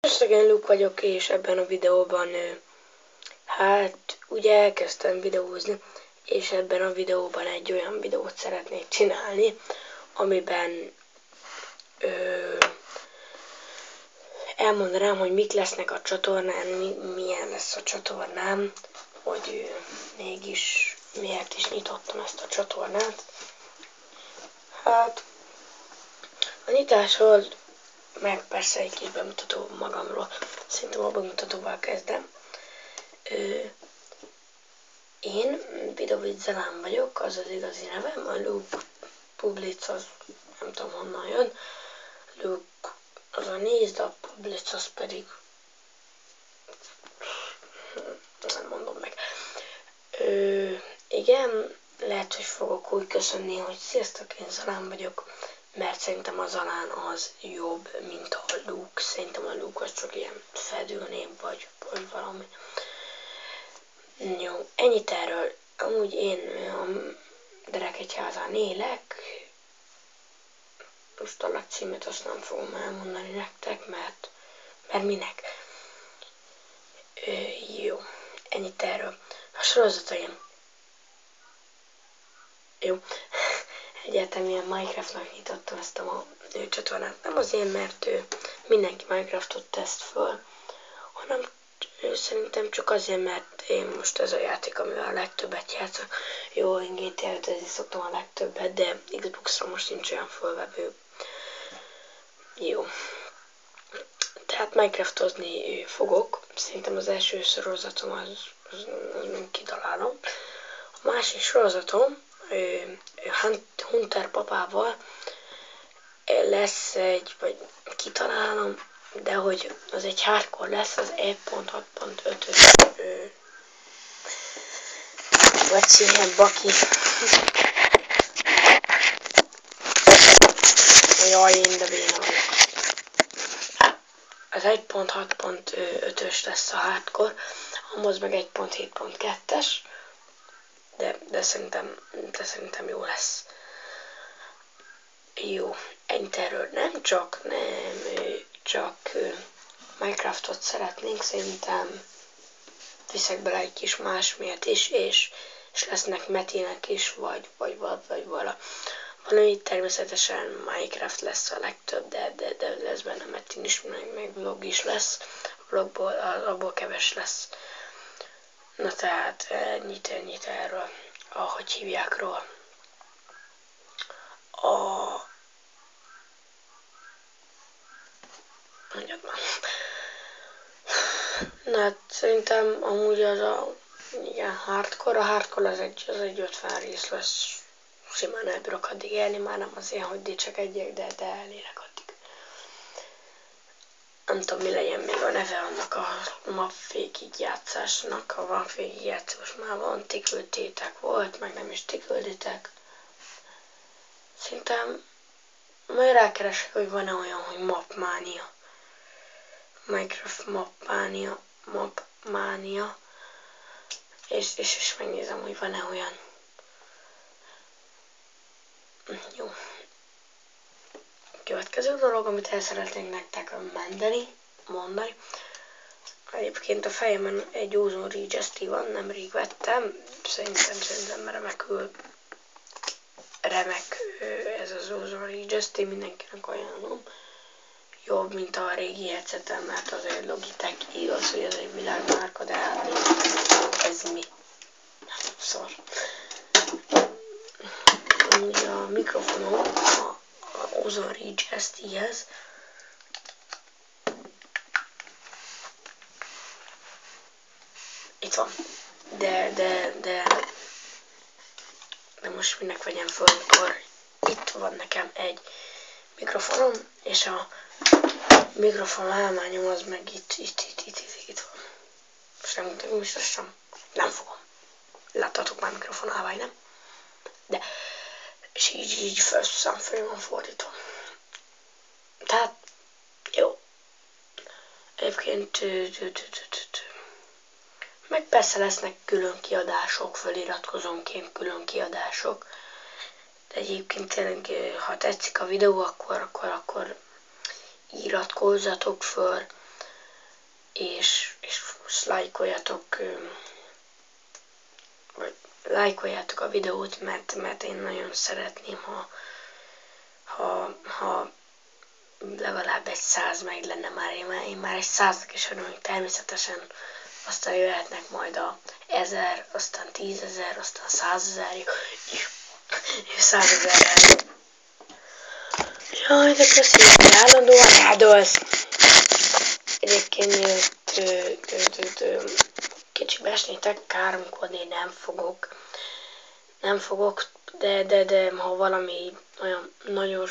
Sziasztok, én Luke vagyok, és ebben a videóban, ugye elkezdtem videózni, és ebben a videóban egy olyan videót szeretnék csinálni, amiben elmondanám, hogy mik lesznek a csatornán, milyen lesz a csatornám, hogy mégis miért is nyitottam ezt a csatornát. Hát, a nyitásról meg persze egy kis bemutató magamról. Szerintem a bemutatóval kezdem. Én Vidovic Zelán vagyok, az az igazi nevem, a Luke Public az nem tudom honnan jön. Luke az a nézd, a Public az pedig nem mondom meg. Igen, lehet, hogy fogok úgy köszönni, hogy sziasztok, én Zalán vagyok, mert szerintem a Zalán az jobb, mint a Luke. Szerintem a Luke az csak ilyen fedőnév, vagy valami. Jó, ennyit erről. Amúgy én a Derekegyházán élek. Most a lakcímet azt nem fogom elmondani nektek, mert minek. Jó, ennyit erről. A sorozataim. Jó, egyáltalán ilyen Minecraftnak nyitottam ezt a csatornát. Nem azért, mert mindenki Minecraftot teszt föl, hanem szerintem csak azért, mert én most ez a játék, amivel a legtöbbet játszok. Jó, én GTA-t szoktam a legtöbbet, de Xbox-ra most nincs olyan fölvevő. Jó. Tehát Minecraftozni fogok. Szerintem az első sorozatom az még kitalálom. A másik sorozatom Hunter papával lesz egy, vagy kitalálom, de hogy az egy hardcore lesz, az 1.6.5-ös vagy színűen baki. Jaj, én de béna vagyok. Az 1.6.5-ös lesz a hardcore, ahhoz meg 1.7.2-es, de szerintem jó lesz. Jó, ennyit erről. Nem csak Minecraftot szeretnénk, szerintem viszek bele egy kis másmilyet is, és lesznek Metinek is, vagy valami. Természetesen Minecraft lesz a legtöbb, de lesz benne Metin is, meg vlog is lesz. Vlogból, abból keves lesz. Na tehát ennyit erről, ahogy hívják róla. Mondjad már. Na hát szerintem amúgy az igen, hardcore. A hardcore az egy 50 rész lesz. Simán elbírok addig élni, már nem azért, hogy dicsekedjek, de elérek addig. Nem tudom, mi legyen még a neve annak a map végigjátszásnak. A map végigjátszás már van, ti küldtétek volt, meg nem is ti külditek. Szerintem majd rákeresek, hogy van-e olyan, hogy mapmánia. Minecraft mapmánia. És megnézem, hogy van-e olyan. Jó. Következő dolog, amit el szeretnék nektek mondani. Egyébként a fejemben egy Ozone Ridge van, nemrég vettem. Szerintem remek ez az Ozone Ridge, én mindenkinek ajánlom. Jobb, mint a régi headsetem, mert az egy Logitech, igaz, hogy ez egy világmárka, de hát ez mi? Szar. Ugye a mikrofonom a Ozone Ridge ST-hez itt van, de most minek vegyem föl, amikor itt van nekem egy mikrofonom, és a mikrofon állományom az meg itt van. Most nem mutatom, nem fogom. Láttatok már mikrofon állvány, nem? De és így fölé van fordítva. Tehát jó. Egyébként meg persze lesznek külön kiadások, feliratkozónként külön kiadások. De egyébként tényleg, ha tetszik a videó, akkor iratkozzatok föl. és lájkoljátok a videót, mert én nagyon szeretném, ha legalább egy 100 meg lenne már, én már egy 100-nak is örülök természetesen, aztán jöhetnek majd a 1000, aztán 10.000, aztán 100.000, és 100.000-el. Jaj, de köszi, hogy állandóan eldőlsz. Egyébként kicsibe esnétek, káromkodni nem fogok, de ha valami olyan nagyon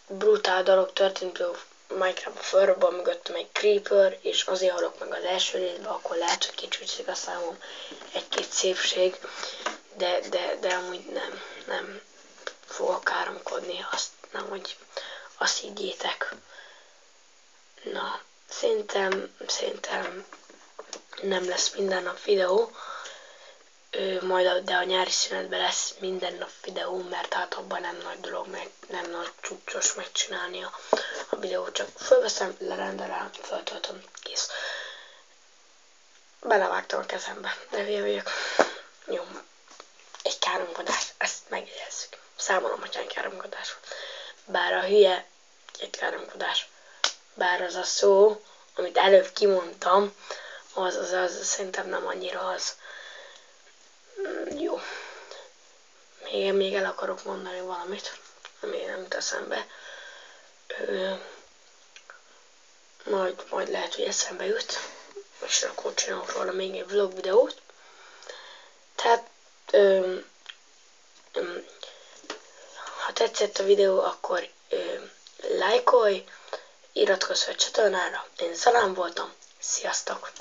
brutál dolog történt, például Minecraft fölrobban mögöttem egy creeper, és azért halok meg az első részben, akkor lehet, hogy kicsúszik a számom egy-két szépség, de amúgy nem fogok káromkodni, nem, hogy azt higgyétek. Na, szerintem nem lesz minden nap videó, de a nyári szünetben lesz minden nap videó, mert hát abban nem nagy dolog, nem nagy cuccos megcsinálni a videót, csak fölveszem, lerendelem, föltöltöm, kész. Belevágtam a kezembe, de hülye vagyok. Jó, egy káromkodás, ezt megjegyezzük. Számolom, hogy egy káromkodás volt. Bár a hülye egy káromkodás. Bár az a szó, amit előbb kimondtam, az szerintem nem annyira az. Jó. Még el akarok mondani valamit, ami nem jut eszembe. Majd lehet, hogy eszembe jut, és akkor csinálok róla még egy vlog videót. Tehát, ha tetszett a videó, akkor lájkolj, iratkozz fel a csatornára. Én Zalán voltam. Sziasztok!